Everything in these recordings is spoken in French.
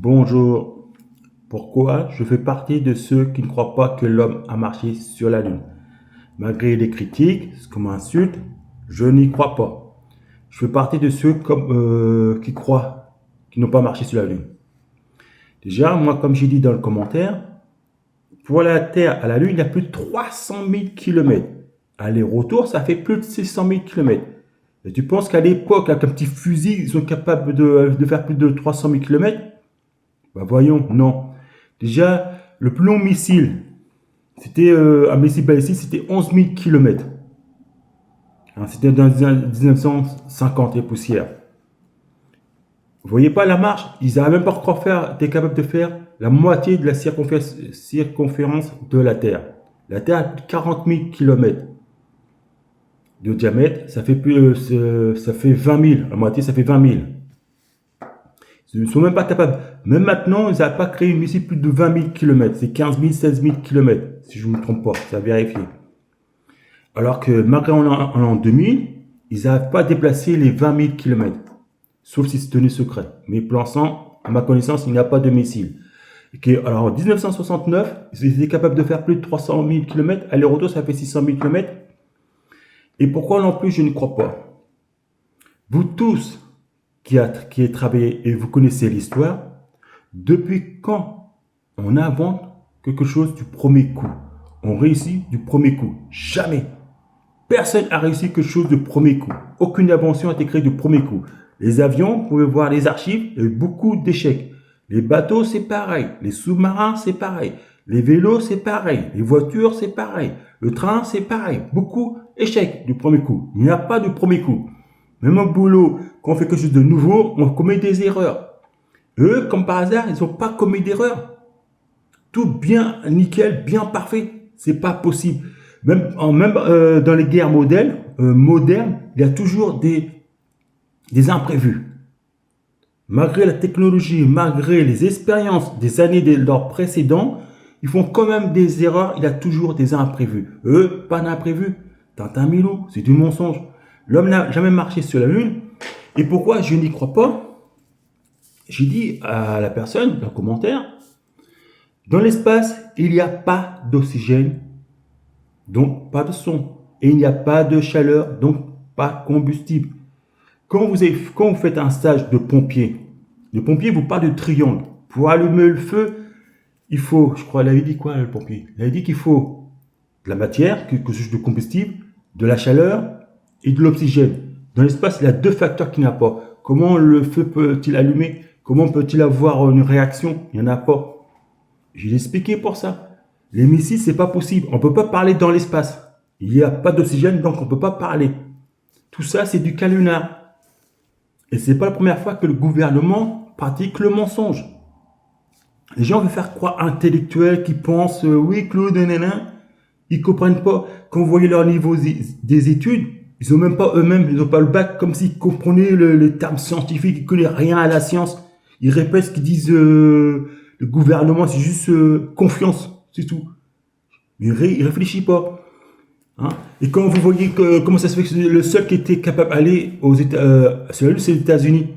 Bonjour. Pourquoi je fais partie de ceux qui ne croient pas que l'homme a marché sur la Lune? Malgré les critiques, ce qu'on m'insulte, je n'y crois pas. Je fais partie de ceux qui croient qu'ils n'ont pas marché sur la Lune. Déjà, moi, comme j'ai dit dans le commentaire, pour la Terre à la Lune, il y a plus de 300 000 km. Aller-retour, ça fait plus de 600 000 km. Et tu penses qu'à l'époque, avec un petit fusil, ils sont capables de faire plus de 300 000 km? Bah voyons, non. Déjà, le plus long missile, c'était un missile balistique, c'était 11 000 km. C'était dans 1950 et poussières. Vous voyez pas la marche? Ils n'avaient même pas encore été capables de faire la moitié de la circonférence de la Terre. La Terre a plus de 40 000 km de diamètre, ça fait 20 000. La moitié, ça fait 20 000. Ils ne sont même pas capables. Même maintenant, ils n'ont pas créé une missile plus de 20 000 km. C'est 15 000, 16 000 km, si je ne me trompe pas. Ça a vérifié. Alors que malgré en l'an 2000, ils n'arrivent pas à déplacer les 20 000 km. Sauf si c'est tenu secret. Mais pour l'instant, à ma connaissance, il n'y a pas de missile. Alors en 1969, ils étaient capables de faire plus de 300 000 km. Aller-retour, ça fait 600 000 km. Et pourquoi non plus, je ne crois pas? Vous tous qui avez travaillé et vous connaissez l'histoire, depuis quand on invente quelque chose du premier coup? On réussit du premier coup? Jamais. Personne n'a réussi quelque chose du premier coup. Aucune invention a été créée du premier coup. Les avions, vous pouvez voir les archives, il y a eu beaucoup d'échecs. Les bateaux, c'est pareil. Les sous-marins, c'est pareil. Les vélos, c'est pareil. Les voitures, c'est pareil. Le train, c'est pareil. Beaucoup d'échecs du premier coup. Il n'y a pas de premier coup. Même au boulot, quand on fait quelque chose de nouveau, on commet des erreurs. Eux, comme par hasard, ils n'ont pas commis d'erreur. Tout bien nickel, bien parfait. C'est pas possible. Même dans les guerres modernes, il y a toujours des imprévus. Malgré la technologie, malgré les expériences des années de leurs précédents, ils font quand même des erreurs. Il y a toujours des imprévus. Eux, pas d'imprévus. Tintin Milou, c'est du mensonge. L'homme n'a jamais marché sur la Lune. Et pourquoi je n'y crois pas? J'ai dit à la personne dans le commentaire, dans l'espace, il n'y a pas d'oxygène, donc pas de son. Et il n'y a pas de chaleur, donc pas de combustible. Quand vous faites un stage de pompier, le pompier vous parle de triangle. Pour allumer le feu, il faut, je crois, il avait dit quoi le pompier? Il avait dit qu'il faut de la matière, quelque chose de combustible, de la chaleur et de l'oxygène. Dans l'espace, il y a deux facteurs qu'il n'y a pas. Comment le feu peut-il allumer? Comment peut-il avoir une réaction? Il n'y en a pas. Je l'ai expliqué pour ça. Les missiles, c'est pas possible. On ne peut pas parler dans l'espace. Il n'y a pas d'oxygène, donc on ne peut pas parler. Tout ça, c'est du canular. Et c'est pas la première fois que le gouvernement pratique le mensonge. Les gens veulent faire croire intellectuels qui pensent, oui, Claude, nanana. Ils ne comprennent pas. Quand vous voyez leur niveau des études, ils n'ont même pas eux-mêmes, ils n'ont pas le bac, comme s'ils comprenaient les termes scientifiques, ils ne connaissent rien à la science. Ils répètent ce qu'ils disent le gouvernement, c'est juste confiance, c'est tout. Mais ils ne réfléchissent pas. Hein? Et quand vous voyez comment ça se fait que le seul qui était capable d'aller sur la Lune, c'est les États-Unis.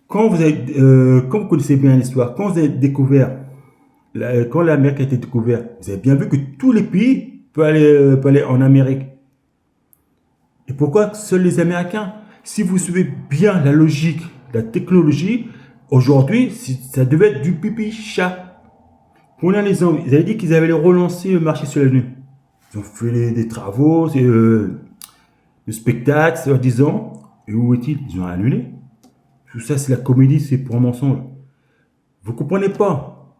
Quand vous connaissez bien l'histoire, quand vous avez découvert, quand l'Amérique a été découverte, vous avez bien vu que tous les pays peuvent aller en Amérique. Et pourquoi seuls les Américains? Si vous suivez bien la logique, la technologie, aujourd'hui, ça devait être du pipi chat. Prenez les gens, ils avaient dit qu'ils avaient relancé le marché sur la Lune. Ils ont fait des travaux, le spectacle, soi-disant. Et où est-il? Ils ont annulé. Tout ça, c'est la comédie, c'est pour un mensonge. Vous ne comprenez pas.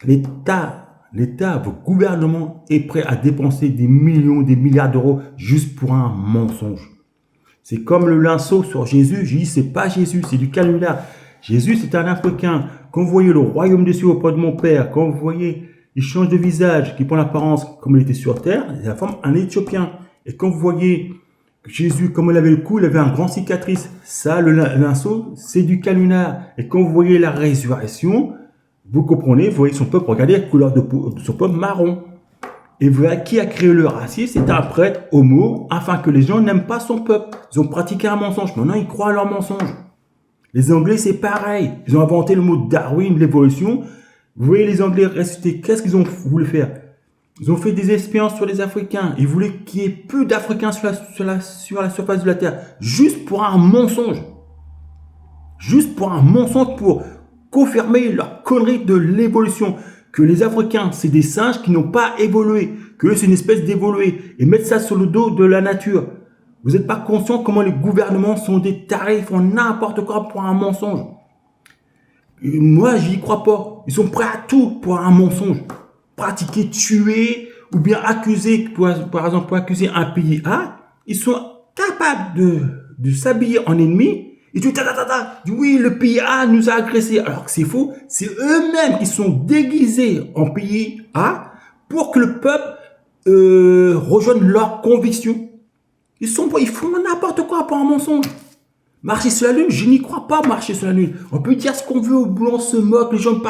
L'État, votre gouvernement est prêt à dépenser des millions, des milliards d'euros juste pour un mensonge. C'est comme le linceau sur Jésus. J'ai dit, c'est pas Jésus, c'est du canular. Jésus, c'est un Africain. Quand vous voyez le royaume des cieux auprès de mon Père, quand vous voyez, il change de visage, qui prend l'apparence comme il était sur terre, il a la forme d'un Éthiopien. Et quand vous voyez Jésus, comme il avait le cou, il avait un grand cicatrice. Ça, le linceau, c'est du canular. Et quand vous voyez la résurrection, vous comprenez, vous voyez son peuple, regardez la couleur de son peuple marron. Et voilà qui a créé le racisme, c'est un prêtre homo, afin que les gens n'aiment pas son peuple. Ils ont pratiqué un mensonge, maintenant ils croient à leur mensonge. Les Anglais, c'est pareil. Ils ont inventé le mot Darwin, l'évolution. Vous voyez les Anglais ressusciter. Qu'est-ce qu'ils ont voulu faire? Ils ont fait des expériences sur les Africains. Ils voulaient qu'il n'y ait plus d'Africains sur la surface de la Terre. Juste pour un mensonge. Juste pour un mensonge, pour confirmer leur connerie de l'évolution. Que les Africains, c'est des singes qui n'ont pas évolué. Que c'est une espèce d'évolué. Et mettre ça sur le dos de la nature. Vous n'êtes pas conscient comment les gouvernements sont des tarés, ils font n'importe quoi pour un mensonge. Et moi, j'y crois pas. Ils sont prêts à tout pour un mensonge. Pratiquer, tuer, ou bien accuser, par exemple, pour accuser un pays A, ils sont capables de s'habiller en ennemi. Et tu dis oui, le pays A nous a agressés. Alors que c'est faux. C'est eux-mêmes qui sont déguisés en pays A pour que le peuple rejoigne leurs convictions. Ils font n'importe quoi pour un mensonge. Marcher sur la Lune, je n'y crois pas, marcher sur la Lune. On peut dire ce qu'on veut, au boulot, on se moque, les gens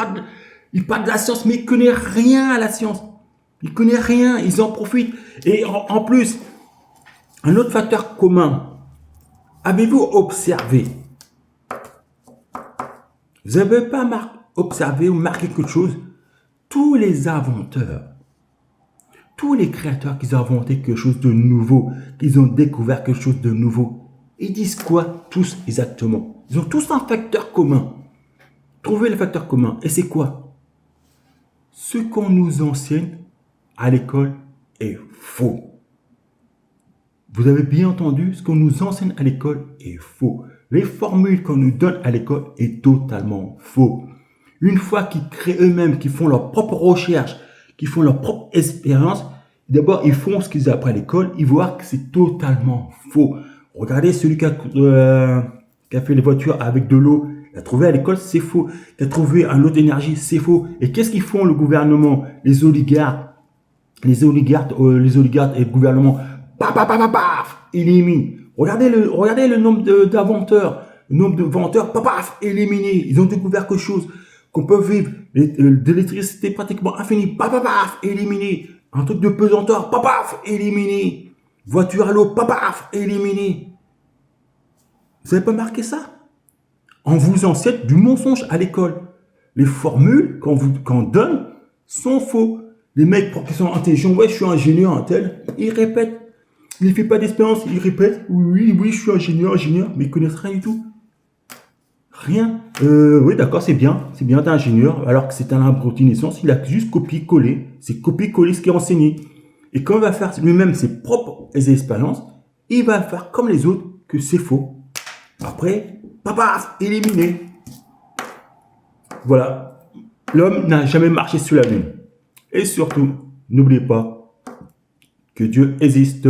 ils parlent de la science, mais ils ne connaissent rien à la science. Ils ne connaissent rien, ils en profitent. Et en plus, un autre facteur commun. Avez-vous observé? Vous n'avez pas observé ou marqué quelque chose? Tous les inventeurs, tous les créateurs qui ont inventé quelque chose de nouveau, qu'ils ont découvert quelque chose de nouveau, ils disent quoi tous exactement? Ils ont tous un facteur commun. Trouvez le facteur commun. Et c'est quoi? Ce qu'on nous enseigne à l'école est faux. Vous avez bien entendu, ce qu'on nous enseigne à l'école est faux. Les formules qu'on nous donne à l'école est totalement faux. Une fois qu'ils créent eux-mêmes, qu'ils font leur propre recherche, qu'ils font leur propre expérience, d'abord ils font ce qu'ils apprennent à l'école, ils voient que c'est totalement faux. Regardez celui qui a fait les voitures avec de l'eau, il a trouvé à l'école, c'est faux. Il a trouvé un lot d'énergie, c'est faux. Et qu'est-ce qu'ils font le gouvernement, les oligarques et le gouvernement? Paf, éliminent. Regardez le nombre d'inventeurs, le nombre de venteurs, paf, éliminés. Ils ont découvert quelque chose, qu'on peut vivre de l'électricité pratiquement infinie, paf, éliminé. Un truc de pesanteur, paf, éliminé. Voiture à l'eau, paf, éliminé. Vous n'avez pas marqué ça? On vous enseigne du mensonge à l'école. Les formules qu'on donne sont faux. Les mecs, pour qu'ils sont intelligents, ouais, je suis ingénieur, un tel, ils répètent. Il ne fait pas d'expérience, il répète, oui, je suis ingénieur, mais ils ne connaissent rien du tout. Rien. Oui, d'accord, c'est bien d'être ingénieur, alors que c'est un abruti naissance, il a juste copié-collé. C'est copier-coller ce qui est enseigné. Et quand il va faire lui-même ses propres expériences, il va faire comme les autres, que c'est faux. Après, paf, éliminé. Voilà. L'homme n'a jamais marché sur la Lune. Et surtout, n'oubliez pas que Dieu existe.